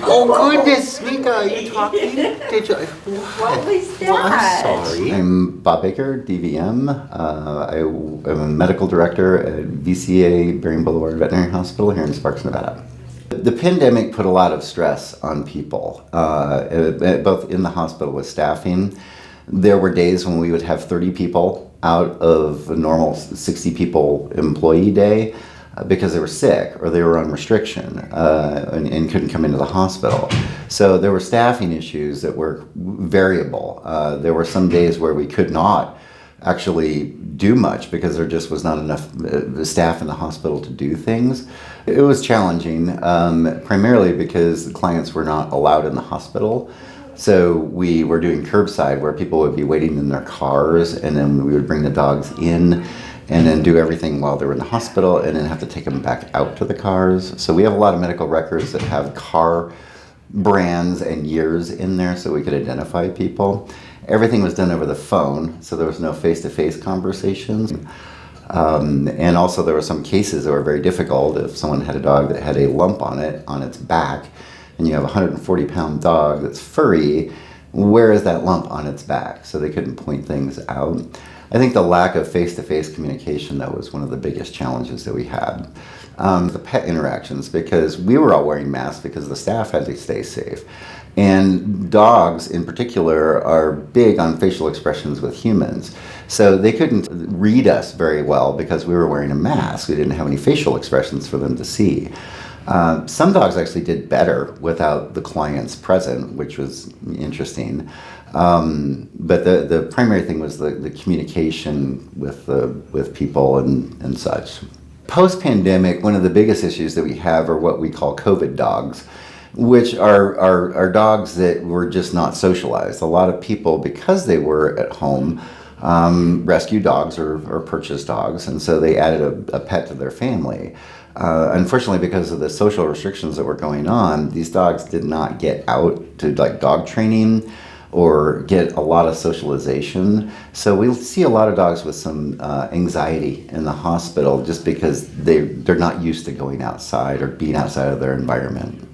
Oh goodness, Mika, are you talking? Did you? What was that? Well, I'm sorry. I'm Bob Baker, DVM. I am a medical director at VCA Bering Boulevard Veterinary Hospital here in Sparks, Nevada. The pandemic put a lot of stress on people, both in the hospital with staffing. There were days when we would have 30 people out of a normal 60 people employee day because they were sick or they were on restriction and couldn't come into the hospital. So there were staffing issues that were variable. There were some days where we could not actually do much because there just was not enough staff in the hospital to do things. It was challenging, primarily because the clients were not allowed in the hospital. So we were doing curbside where people would be waiting in their cars, and then we would bring the dogs in and then do everything while they were in the hospital and then have to take them back out to the cars. So we have a lot of medical records that have car brands and years in there so we could identify people. Everything was done over the phone, so there was no face-to-face conversations. And also there were some cases that were very difficult. If someone had a dog that had a lump on it, on its back, and you have a 140-pound dog that's furry, where is that lump on its back? So they couldn't point things out. I think the lack of face-to-face communication, though, was one of the biggest challenges that we had. The pet interactions, because we were all wearing masks because the staff had to stay safe. And dogs, in particular, are big on facial expressions with humans. So they couldn't read us very well because we were wearing a mask. We didn't have any facial expressions for them to see. Some dogs actually did better without the clients present, which was interesting. But the primary thing was the communication with people and such. Post-pandemic, one of the biggest issues that we have are what we call COVID dogs, which are dogs that were just not socialized. A lot of people, because they were at home, rescue dogs or purchase dogs, and so they added a pet to their family. Unfortunately, because of the social restrictions that were going on, these dogs did not get out to like dog training or get a lot of socialization. So we see a lot of dogs with some anxiety in the hospital just because they're not used to going outside or being outside of their environment.